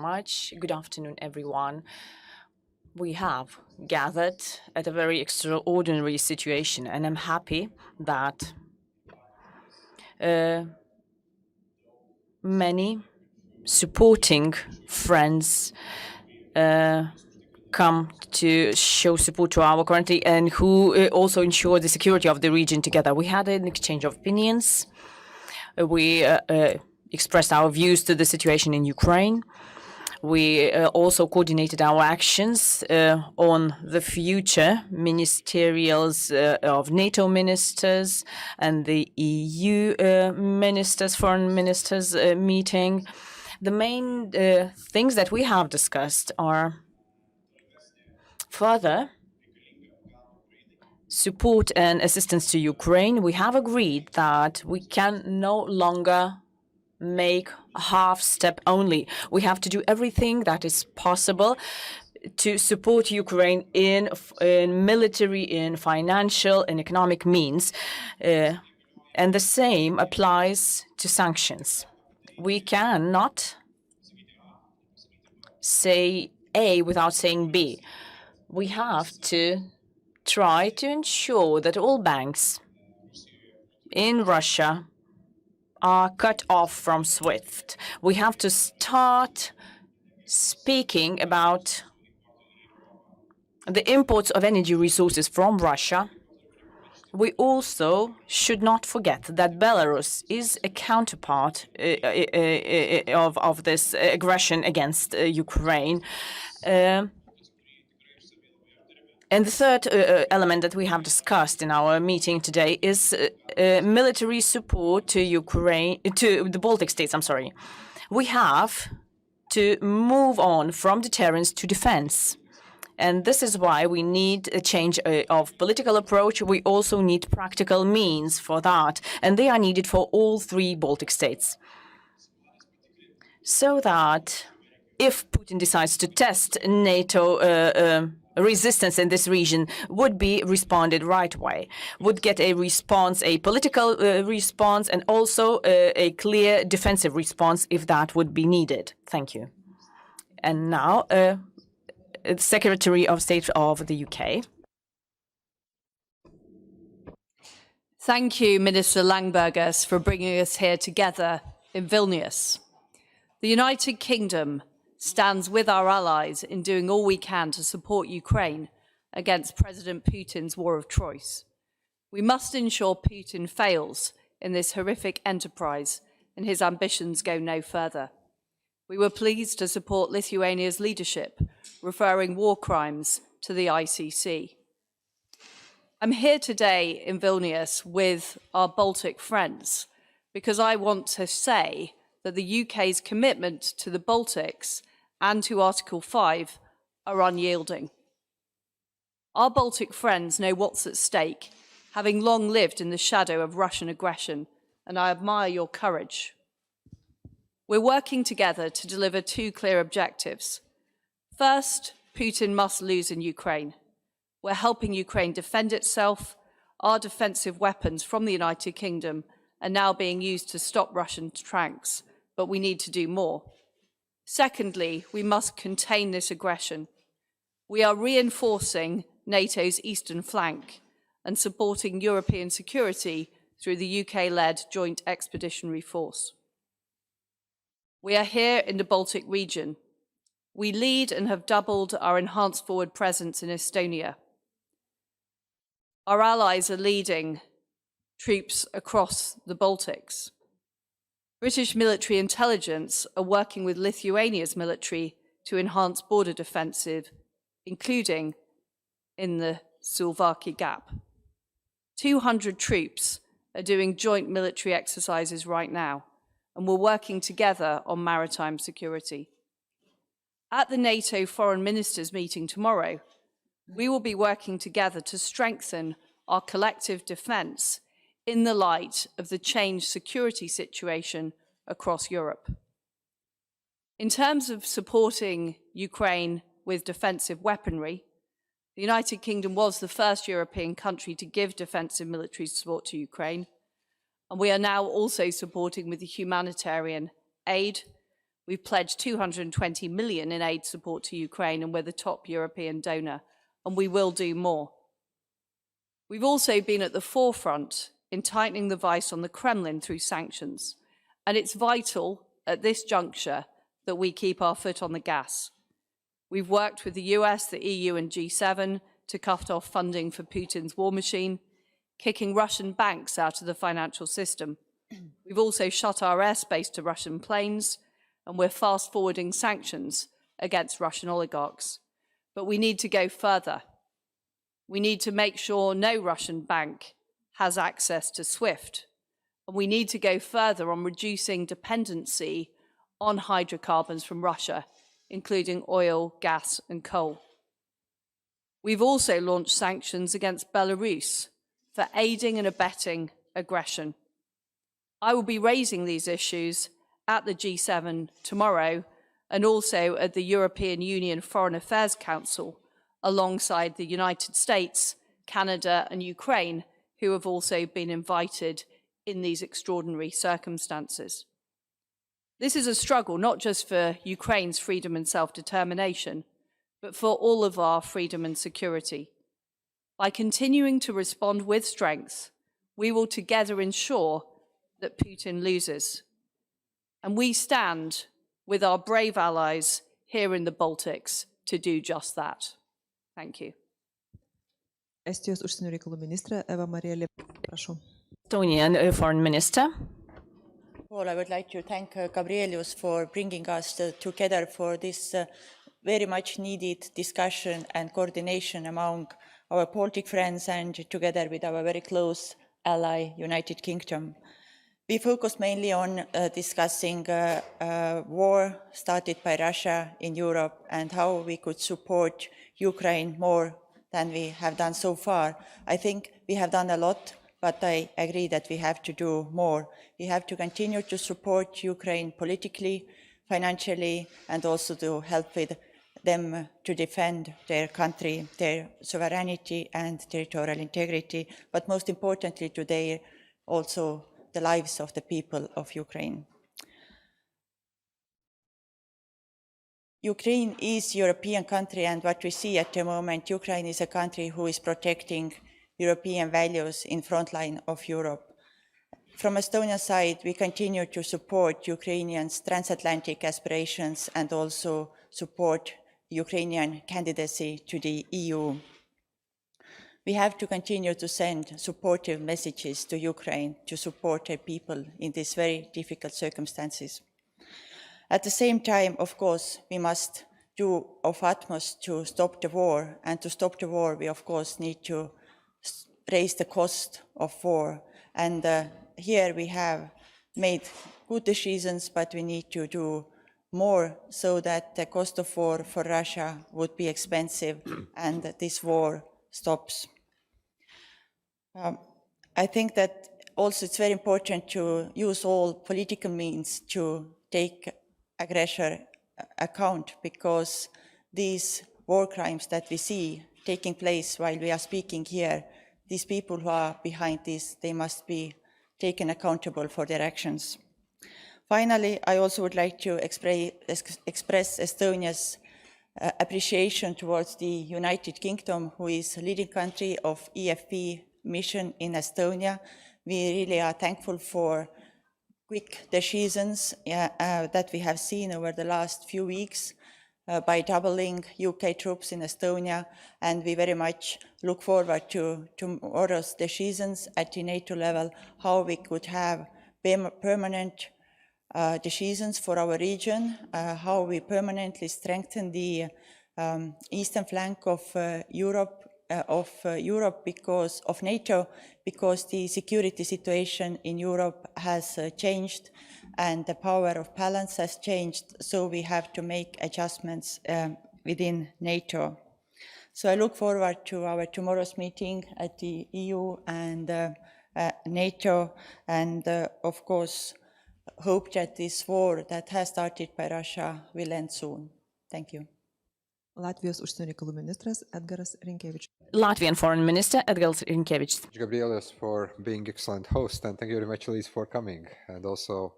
much. Good afternoon, everyone. We have gathered at a very extraordinary situation, and I'm happy that many supporting friends come to show support to our country and who also ensure the security of the region together. We had an exchange of opinions. We expressed our views to the situation in Ukraine. We also coordinated our actions on the future ministerials of NATO ministers and the EU foreign ministers meeting. The main things that we have discussed are further support and assistance to Ukraine. We have agreed that we can no longer make a half step only. We have to do everything that is possible to support Ukraine in military, in financial, and economic means. And the same applies to sanctions. We cannot say A without saying B. We have to try to ensure that all banks in Russia are cut off from SWIFT. We have to start speaking about the imports of energy resources from Russia. We also should not forget that Belarus is a counterpart of this aggression against Ukraine. And the third element that we have discussed in our meeting today is military support to Ukraine, to the Baltic states. We have to move on from deterrence to defense. And this is why we need a change of political approach. We also need practical means for that. And they are needed for all three Baltic states. So that if Putin decides to test NATO resistance in this region, would be responded right away, would get a response, a political response, and also a clear defensive response if that would be needed. Thank you. And now, Secretary of State of the UK. Thank you, Minister Langbergers, for bringing us here together in Vilnius. The United Kingdom stands with our allies in doing all we can to support Ukraine against President Putin's war of choice. We must ensure Putin fails in this horrific enterprise and his ambitions go no further. We were pleased to support Lithuania's leadership, referring war crimes to the ICC. I'm here today in Vilnius with our Baltic friends because I want to say that the UK's commitment to the Baltics and to Article 5 are unyielding. Our Baltic friends know what's at stake, having long lived in the shadow of Russian aggression, and I admire your courage. We're working together to deliver two clear objectives. First, Putin must lose in Ukraine. We're helping Ukraine defend itself. Our defensive weapons from the United Kingdom are now being used to stop Russian tanks, but we need to do more. Secondly, we must contain this aggression. We are reinforcing NATO's eastern flank and supporting European security through the UK-led Joint Expeditionary Force. We are here in the Baltic region. We lead and have doubled our enhanced forward presence in Estonia. Our allies are leading troops across the Baltics. British military intelligence are working with Lithuania's military to enhance border defensive, including in the Suwalki Gap. 200 troops are doing joint military exercises right now, and we're working together on maritime security. At the NATO Foreign Ministers meeting tomorrow, we will be working together to strengthen our collective defence in the light of the changed security situation across Europe. In terms of supporting Ukraine with defensive weaponry, the United Kingdom was the first European country to give defensive military support to Ukraine, and we are now also supporting with the humanitarian aid. We've pledged 220 million in aid support to Ukraine, and we're the top European donor, and we will do more. We've also been at the forefront in tightening the vice on the Kremlin through sanctions, and it's vital at this juncture that we keep our foot on the gas. We've worked with the US, the EU and G7 to cut off funding for Putin's war machine, kicking Russian banks out of the financial system. We've also shut our airspace to Russian planes, and we're fast-forwarding sanctions against Russian oligarchs. But we need to go further. We need to make sure no Russian bank has access to SWIFT. And we need to go further on reducing dependency on hydrocarbons from Russia, including oil, gas, and coal. We've also launched sanctions against Belarus for aiding and abetting aggression. I will be raising these issues at the G7 tomorrow and also at the European Union Foreign Affairs Council alongside the United States, Canada and Ukraine, who have also been invited in these extraordinary circumstances. This is a struggle not just for Ukraine's freedom and self-determination, but for all of our freedom and security. By continuing to respond with strength, we will together ensure that Putin loses. And we stand with our brave allies here in the Baltics to do just that. Thank you. Estijos užsienio reikalų ministrė Eva Marija Lieva. Prašau. Estonian Foreign Minister. Well, I would like to thank Gabrielius for bringing us together for this very much needed discussion and coordination among our Baltic friends and together with our very close ally, United Kingdom. We focused mainly on discussing war started by Russia in Europe and how we could support Ukraine more than we have done so far. I think we have done a lot, but I agree that we have to do more. We have to continue to support Ukraine politically, financially, and also to help with them to defend their country, their sovereignty and territorial integrity, but most importantly today also the lives of the people of Ukraine. Ukraine is a European country, and what we see at the moment, Ukraine is a country who is protecting European values in front line of Europe. From Estonian side, we continue to support Ukrainians' transatlantic aspirations and also support Ukrainian candidacy to the EU. We have to continue to send supportive messages to Ukraine to support their people in these very difficult circumstances. At the same time, of course, we must do our utmost to stop the war, and to stop the war, we of course need to raise the cost of war. And here we have made good decisions, but we need to do more so that the cost of war for Russia would be expensive and that this war stops. I think that also it's very important to use all political means to take aggressor account, because these war crimes that we see taking place while we are speaking here, these people who are behind this, they must be taken accountable for their actions. Finally, I also would like to express Estonia's appreciation towards the United Kingdom, who is leading country of EFP mission in Estonia. We really are thankful for quick decisions that we have seen over the last few weeks by doubling UK troops in Estonia, and we very much look forward to tomorrow's decisions at the NATO level, how we could have permanent decisions for our region, how we permanently strengthen the eastern flank of Europe because of NATO, because the security situation in Europe has changed and the power of balance has changed, so we have to make adjustments within NATO. So I look forward to our tomorrow's meeting at the EU and NATO, and of course hope that this war that has started by Russia will end soon. Thank you. Latvijos užsienio reikalų ministras Edgaras Rinkevičius. Latvian Foreign Minister Edgars Rinkevičius. Gabrielius for being excellent host, and thank you very much, Liz, for coming. And also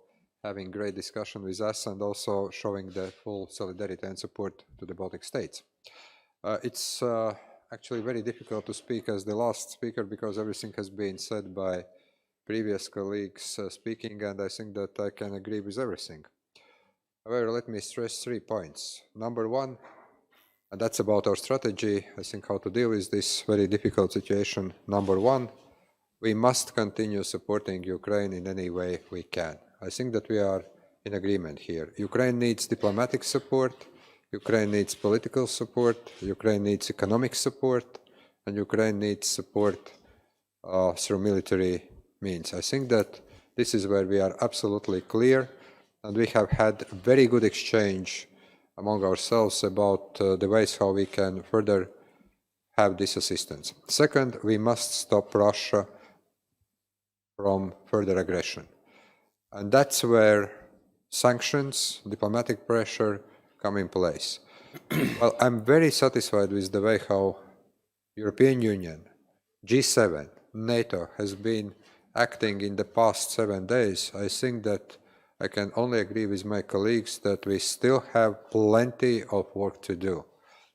having great discussion with us and also showing the full solidarity and support to the Baltic states. It's actually very difficult to speak as the last speaker because everything has been said by previous colleagues speaking, and I think that I can agree with everything. However, let me stress 3 points. Number one, and that's about our strategy, I think, how to deal with this very difficult situation. Number one, we must continue supporting Ukraine in any way we can. I think that we are in agreement here. Ukraine needs diplomatic support, Ukraine needs political support, Ukraine needs economic support, and Ukraine needs support through military means. I think that this is where we are absolutely clear, and we have had very good exchange among ourselves about the ways how we can further have this assistance. Second, we must stop Russia from further aggression. And that's where sanctions, diplomatic pressure come in place. Well, I'm very satisfied with the way how European Union, G7, NATO has been acting in the past 7 days. I think that I can only agree with my colleagues that we still have plenty of work to do.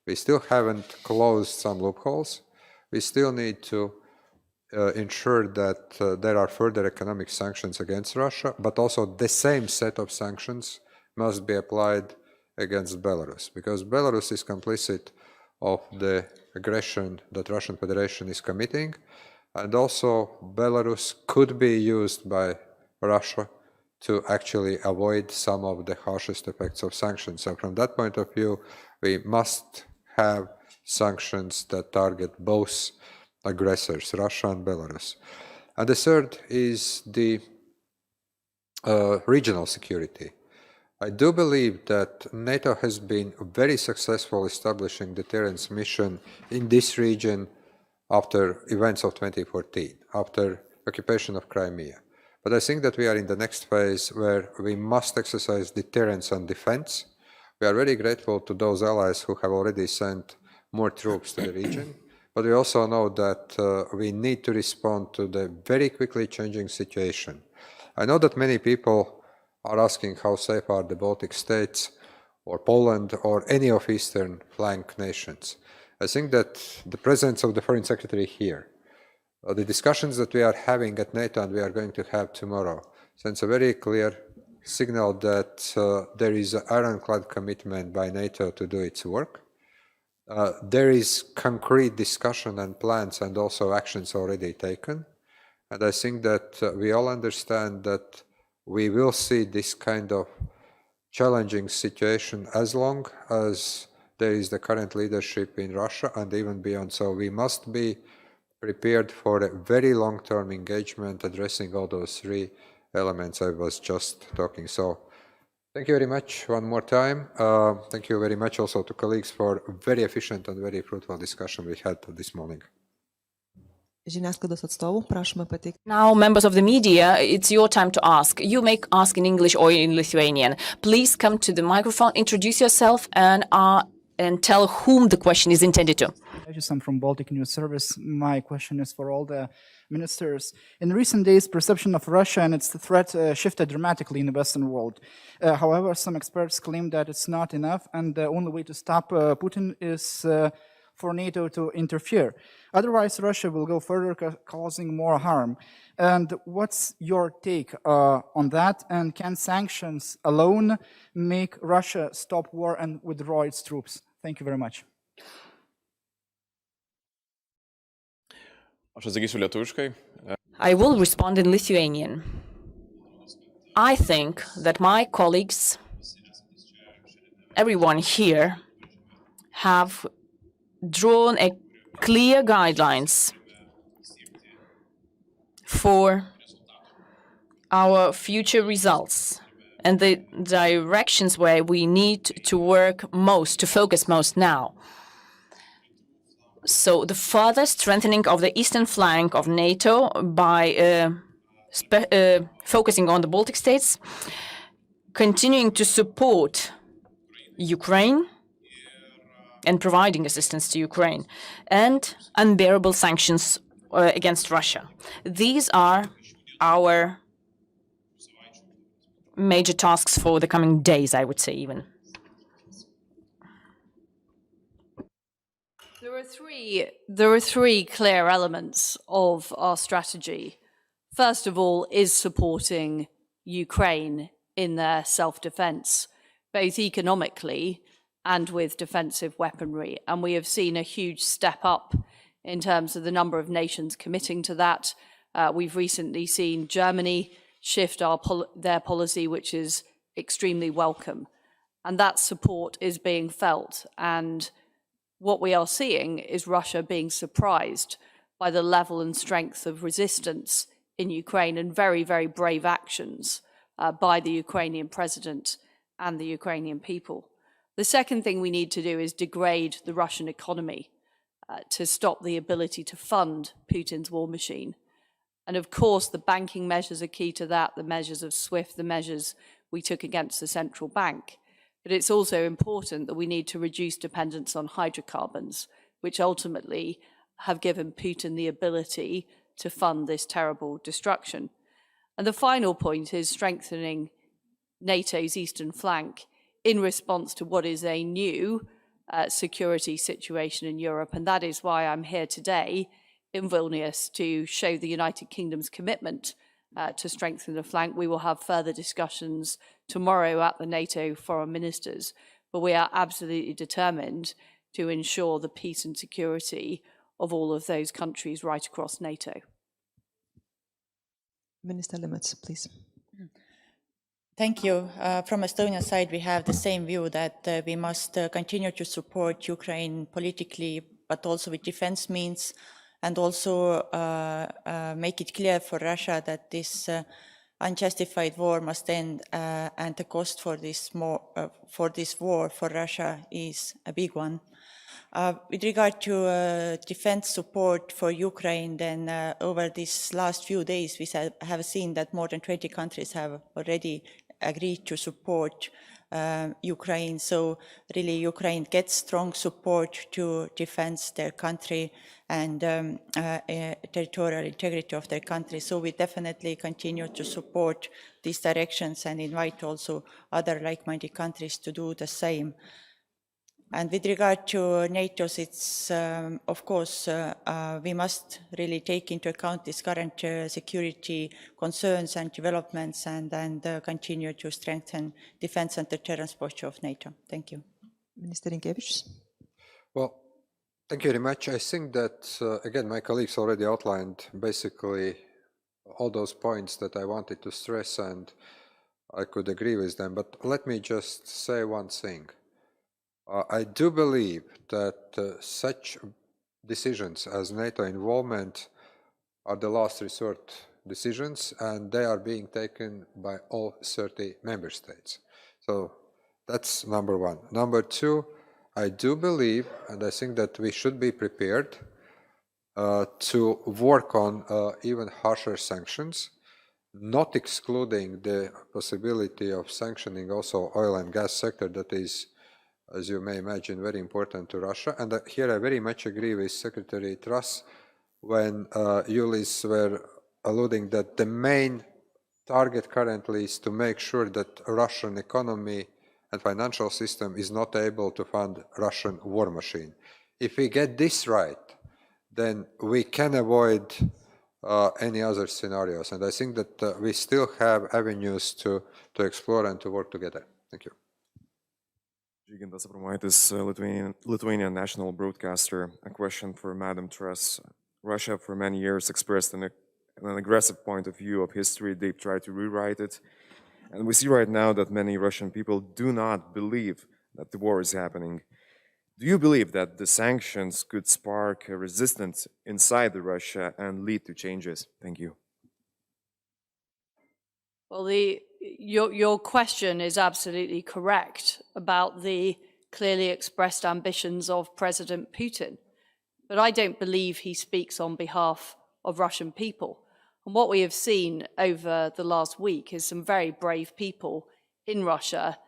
We still haven't closed some loopholes. We still need to ensure that there are further economic sanctions against Russia, but also the same set of sanctions must be applied against Belarus, because Belarus is complicit of the aggression that Russian Federation is committing, and also Belarus could be used by Russia to actually avoid some of the harshest effects of sanctions. So from that point of view, we must have sanctions that target both aggressors, Russia and Belarus. And the third is the regional security. I do believe that NATO has been very successful establishing deterrence mission in this region after events of 2014, after occupation of Crimea. But I think that we are in the next phase where we must exercise deterrence and defense. We are very grateful to those allies who have already sent more troops to the region, but we also know that we need to respond to the very quickly changing situation. I know that many people are asking how safe are the Baltic states or Poland or any of Eastern flank nations. I think that the presence of the Foreign Secretary here, the discussions that we are having at NATO and we are going to have tomorrow, sends a very clear signal that there is an ironclad commitment by NATO to do its work. There is concrete discussion and plans and also actions already taken. And I think that we all understand that we will see this kind of challenging situation as long as there is the current leadership in Russia and even beyond. So we must be prepared for a very long-term engagement addressing all those 3 elements I was just talking. So thank you very much one more time. Thank you very much also to colleagues for very efficient and very fruitful discussion we had this morning. Žiniasklaidos atstovų prašome pateikti. Now, members of the media, it's your time to ask. You may ask in English or in Lithuanian. Please come to the microphone, introduce yourself, and tell whom the question is intended to. I'm from Baltic News Service. My question is for all the ministers. In recent days, perception of Russia and its threat shifted dramatically in the Western world. However, some experts claim that it's not enough, and the only way to stop Putin is for NATO to interfere. Otherwise, Russia will go further, causing more harm. And what's your take on that? And can sanctions alone make Russia stop war and withdraw its troops? Thank you very much. I will respond in Lithuanian. I think that my colleagues, everyone here, have drawn a clear guidelines for our future results and the directions where we need to work most, to focus most now. So the further strengthening of the eastern flank of NATO by focusing on the Baltic states, continuing to support Ukraine and providing assistance to Ukraine, and unbearable sanctions against Russia. These are our major tasks for the coming days, I would say even. There are three clear elements of our strategy. First of all is supporting Ukraine in their self-defense, both economically and with defensive weaponry. And we have seen a huge step up in terms of the number of nations committing to that. We've recently seen Germany shift their policy, which is extremely welcome. And that support is being felt. And what we are seeing is Russia being surprised by the level and strength of resistance in Ukraine and very, very brave actions by the Ukrainian president and the Ukrainian people. The second thing we need to do is degrade the Russian economy to stop the ability to fund Putin's war machine. And of course, the banking measures are key to that, the measures of SWIFT, the measures we took against the central bank. But it's also important that we need to reduce dependence on hydrocarbons, which ultimately have given Putin the ability to fund this terrible destruction. And the final point is strengthening NATO's eastern flank in response to what is a new security situation in Europe. And that is why I'm here today in Vilnius to show the United Kingdom's commitment to strengthen the flank. We will have further discussions tomorrow at the NATO Foreign Ministers, but we are absolutely determined to ensure the peace and security of all of those countries right across NATO. Minister Lemets, please. Thank you. From Estonian side, we have the same view that we must continue to support Ukraine politically, but also with defense means, and also make it clear for Russia that this unjustified war must end, and the cost for this war for Russia is a big one. With regard to defense support for Ukraine, then over these last few days, we have seen that more than 20 countries have already agreed to support Ukraine. So really, Ukraine gets strong support to defend their country and territorial integrity of their country. So we definitely continue to support these directions and invite also other like-minded countries to do the same. And with regard to NATO, it's of course we must really take into account these current security concerns and developments, and continue to strengthen defense and deterrence posture of NATO. Thank you. Minister Rinkevičius. Well, thank you very much. I think that, again, my colleagues already outlined basically all those points that I wanted to stress, and I could agree with them. But let me just say one thing. I do believe that such decisions as NATO involvement are the last resort decisions, and they are being taken by all 30 member states. So that's number one. Number two, I do believe, and I think that we should be prepared to work on even harsher sanctions, not excluding the possibility of sanctioning also oil and gas sector that is, as you may imagine, very important to Russia. And here I very much agree with Secretary Truss when you, Liz, were alluding that the main target currently is to make sure that Russian economy and financial system is not able to fund Russian war machine. If we get this right, then we can avoid any other scenarios. And I think that we still have avenues to explore and to work together. Thank you. Žygintas Abromaitis, Lithuanian national broadcaster. A question for Madam Truss. Russia for many years expressed an aggressive point of view of history. They've tried to rewrite it. And we see right now that many Russian people do not believe that the war is happening. Do you believe that the sanctions could spark a resistance inside Russia and lead to changes? Thank you. Well, your question is absolutely correct about the clearly expressed ambitions of President Putin. But I don't believe he speaks on behalf of Russian people. And what we have seen over the last week is some very brave people in Russia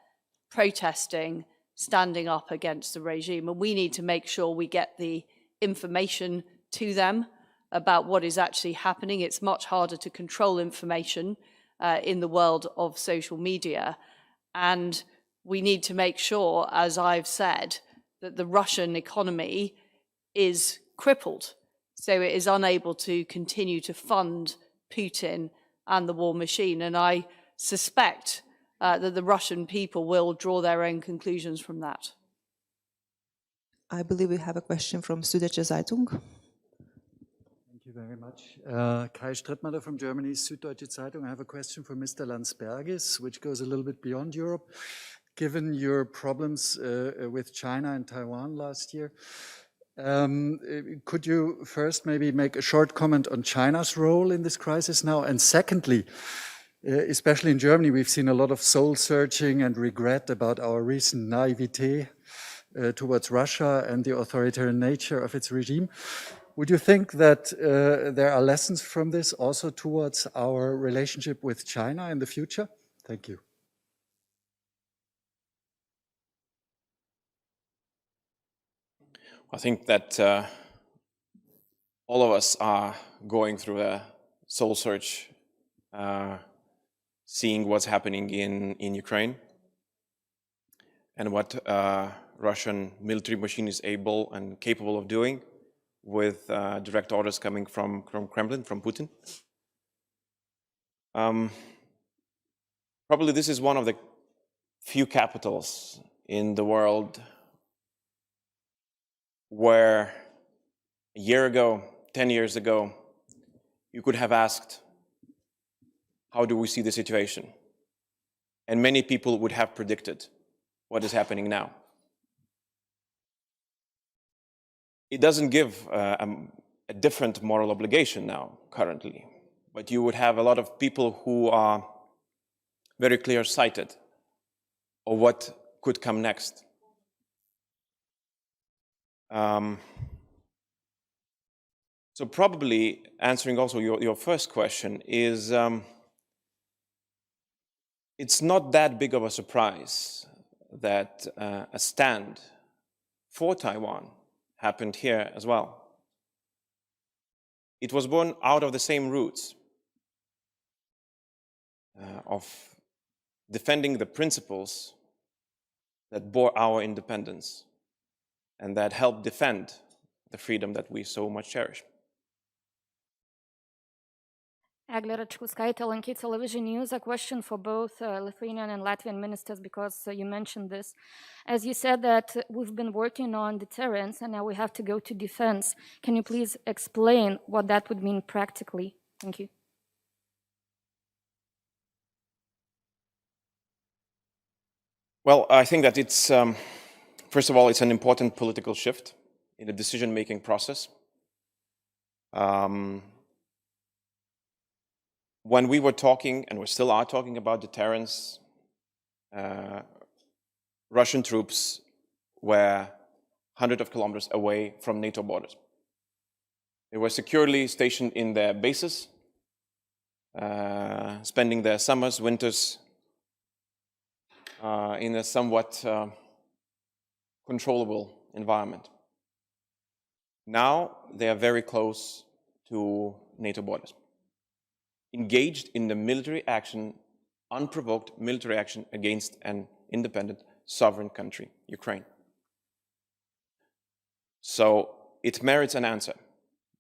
protesting, standing up against the regime. And we need to make sure we get the information to them about what is actually happening. It's much harder to control information in the world of social media. And we need to make sure, as I've said, that the Russian economy is crippled, so it is unable to continue to fund Putin and the war machine. And I suspect that the Russian people will draw their own conclusions from that. I believe we have a question from Süddeutsche Zeitung. Thank you very much. Kai Strittmatter from Germany's Süddeutsche Zeitung. I have a question for Mr. Landsbergis, which goes a little bit beyond Europe. Given your problems with China and Taiwan last year, could you first maybe make a short comment on China's role in this crisis now? And secondly, especially in Germany, we've seen a lot of soul-searching and regret about our recent naivete towards Russia and the authoritarian nature of its regime. Would you think that there are lessons from this also towards our relationship with China in the future? Thank you. I think that all of us are going through a soul search, seeing what's happening in Ukraine and what Russian military machine is able and capable of doing with direct orders coming from Kremlin, from Putin. Probably this is one of the few capitals in the world where a year ago, 10 years ago, you could have asked, how do we see the situation? And many people would have predicted what is happening now. It doesn't give a different moral obligation now, currently, but you would have a lot of people who are very clear-sighted of what could come next. So probably answering also your first question is, it's not that big of a surprise that a stand for Taiwan happened here as well. It was born out of the same roots of defending the principles that bore our independence and that helped defend the freedom that we so much cherish. Eglė Račkauskaitė, LNK Television News. A question for both Lithuanian and Latvian ministers, because you mentioned this. As you said that we've been working on deterrence and now we have to go to defense. Can you please explain what that would mean practically? Thank you. Well, I think that it's, first of all, it's an important political shift in the decision-making process. When we were talking, and we still are talking about deterrence, Russian troops were hundreds of kilometers away from NATO borders. They were securely stationed in their bases, spending their summers, winters in a somewhat controllable environment. Now they are very close to NATO borders, engaged in the military action, unprovoked military action against an independent sovereign country, Ukraine. So it merits an answer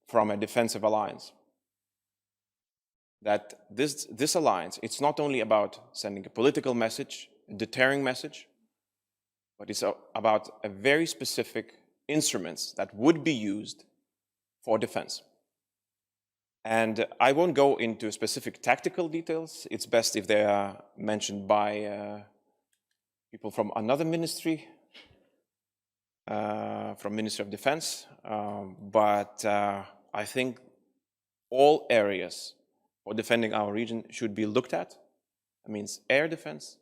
from a defensive alliance. That this alliance, it's not only about sending a political message, a deterring message, but it's about a very specific instruments that would be used for defense. And I won't go into specific tactical details. It's best if they are mentioned by people from another ministry, from Ministry of Defense. But I think all areas for defending our region should be looked at. That means air defense,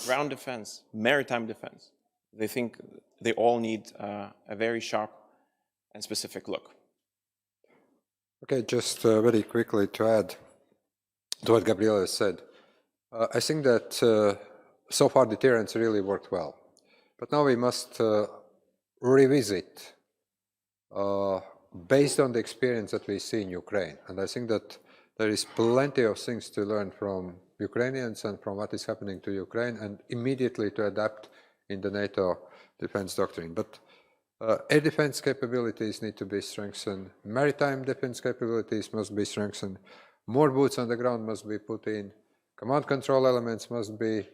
ground defense, maritime defense. They think they all need a very sharp and specific look. Okay, just very quickly to add to what Gabriela said. I think that so far deterrence really worked well. But now we must revisit based on the experience that we see in Ukraine. And I think that there is plenty of things to learn from Ukrainians and from what is happening to Ukraine, and immediately to adapt in the NATO defense doctrine. But air defense capabilities need to be strengthened, maritime defense capabilities must be strengthened, more boots on the ground must be put in, command control elements must be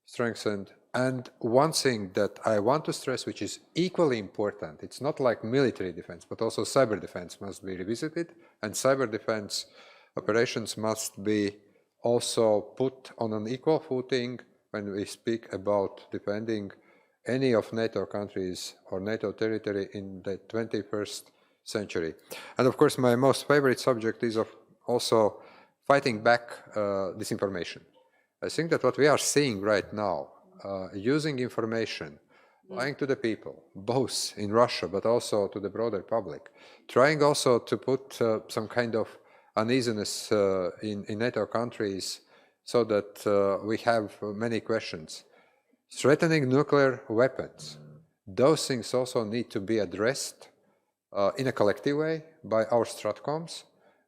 strengthened. And one thing that I want to stress, which is equally important, it's not like military defense, but also cyber defense must be revisited, and cyber defense operations must be also put on an equal footing when we speak about defending any of NATO countries or NATO territory in the 21st century. And of course, my most favorite subject is also fighting back disinformation. I think that what we are seeing right now, using information, lying to the people, both in Russia but also to the broader public, trying also to put some kind of uneasiness in NATO countries so that we have many questions. Threatening nuclear weapons, those things also need to be addressed in a collective way by our stratcoms,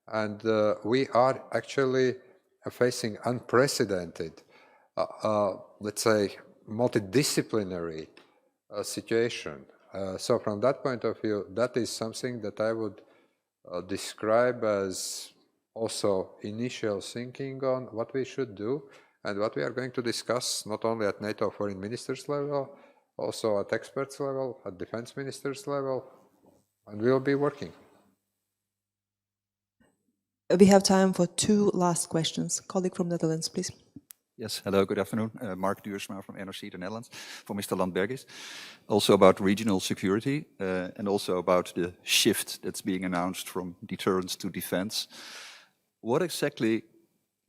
and we are actually facing unprecedented, let's say, multidisciplinary situation. So from that point of view, that is something that I would describe as also initial thinking on what we should do and what we are going to discuss, not only at NATO foreign ministers level, also at experts level, at defense ministers level, and we will be working. We have time for two last questions. Colleague from Netherlands, please. Yes, hello, good afternoon. Mark Duursma from NRC, the Netherlands, for Mr. Landbergis. Also about regional security and also about the shift that's being announced from deterrence to defense. What exactly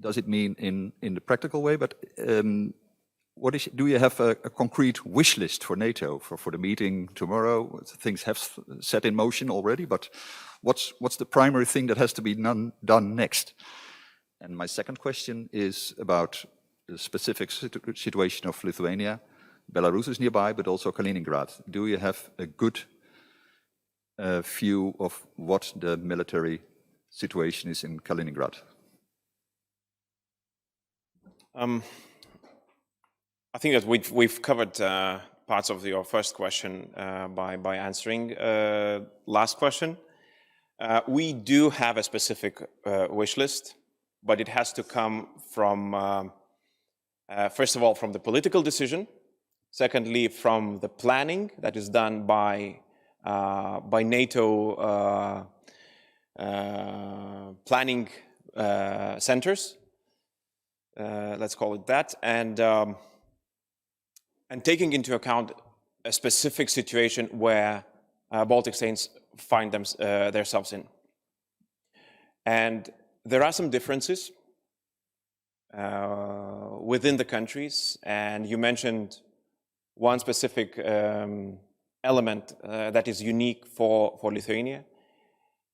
does it mean in the practical way? But do you have a concrete wish list for NATO for the meeting tomorrow? Things have set in motion already, but what's the primary thing that has to be done next? And my second question is about the specific situation of Lithuania. Belarus is nearby, but also Kaliningrad. Do you have a good view of what the military situation is in Kaliningrad? I think that we've covered parts of your first question by answering last question. We do have a specific wish list, but it has to come from first of all, from the political decision. Secondly, from the planning that is done by NATO planning centers. Let's call it that, and taking into account a specific situation where Baltic states find themselves in. And there are some differences within the countries, and you mentioned one specific element that is unique for Lithuania,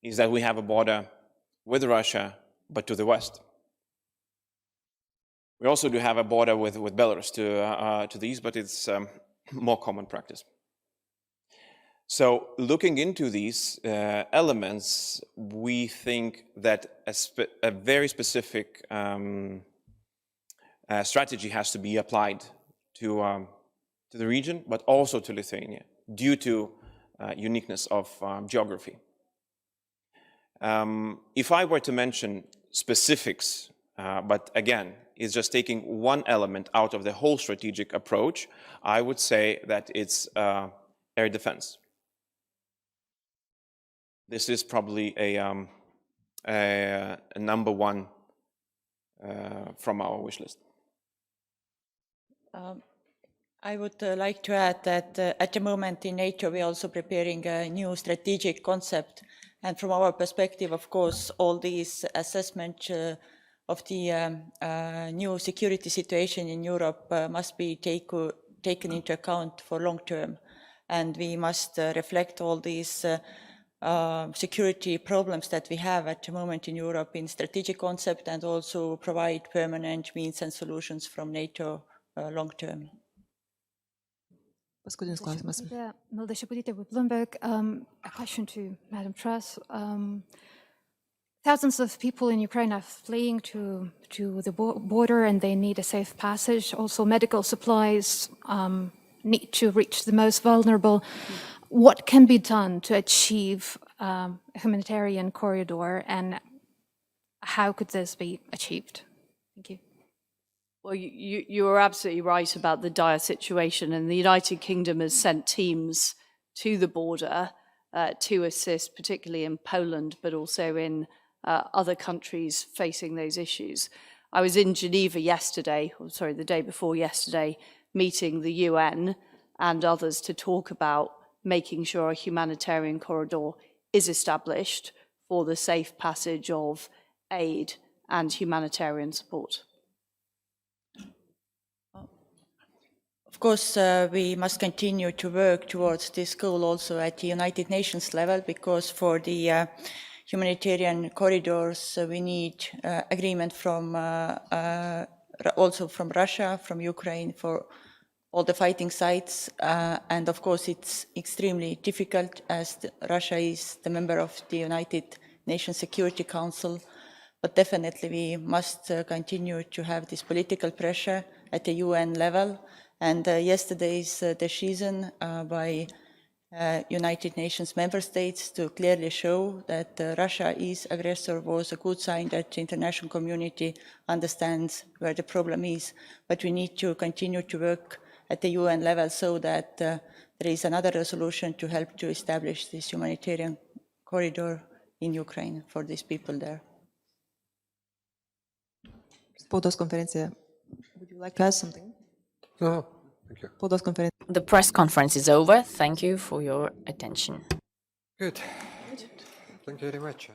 is that we have a border with Russia, but to the west. We also do have a border with Belarus to the east, but it's more common practice. So looking into these elements, we think that a very specific strategy has to be applied to the region, but also to Lithuania, due to uniqueness of geography. If I were to mention specifics, but again, it's just taking one element out of the whole strategic approach, I would say that it's air defense. This is probably a number one from our wish list. I would like to add that at the moment in NATO, we are also preparing a new strategic concept. And from our perspective, of course, all these assessments of the new security situation in Europe must be taken into account for long term. And we must reflect all these security problems that we have at the moment in Europe in strategic concept, and also provide permanent means and solutions from NATO long term. Paskutinis klausimas. Milda Šeputytė with Bloomberg. A question to Madam Truss. thousands of people in Ukraine are fleeing to the border and they need a safe passage. Also, medical supplies need to reach the most vulnerable. What can be done to achieve a humanitarian corridor, and how could this be achieved? Thank you. Well, you are absolutely right about the dire situation, and the United Kingdom has sent teams to the border to assist, particularly in Poland, but also in other countries facing those issues. I was in Geneva yesterday, or sorry, the day before yesterday, meeting the UN and others to talk about making sure a humanitarian corridor is established for the safe passage of aid and humanitarian support. Of course, we must continue to work towards this goal also at the United Nations level, because for the humanitarian corridors, we need agreement from also from Russia, from Ukraine, for all the fighting sites. And of course, it's extremely difficult as Russia is the member of the United Nations Security Council. But definitely we must continue to have this political pressure at the UN level. And yesterday's decision by United Nations member states to clearly show that Russia is aggressor was a good sign that the international community understands where the problem is. But we need to continue to work at the UN level so that there is another resolution to help to establish this humanitarian corridor in Ukraine for these people there. Spaudos konferencija. Would you like to add something? No, thank you. Spaudos konferencija. The press conference is over. Thank you for your attention. Good. Thank you very much.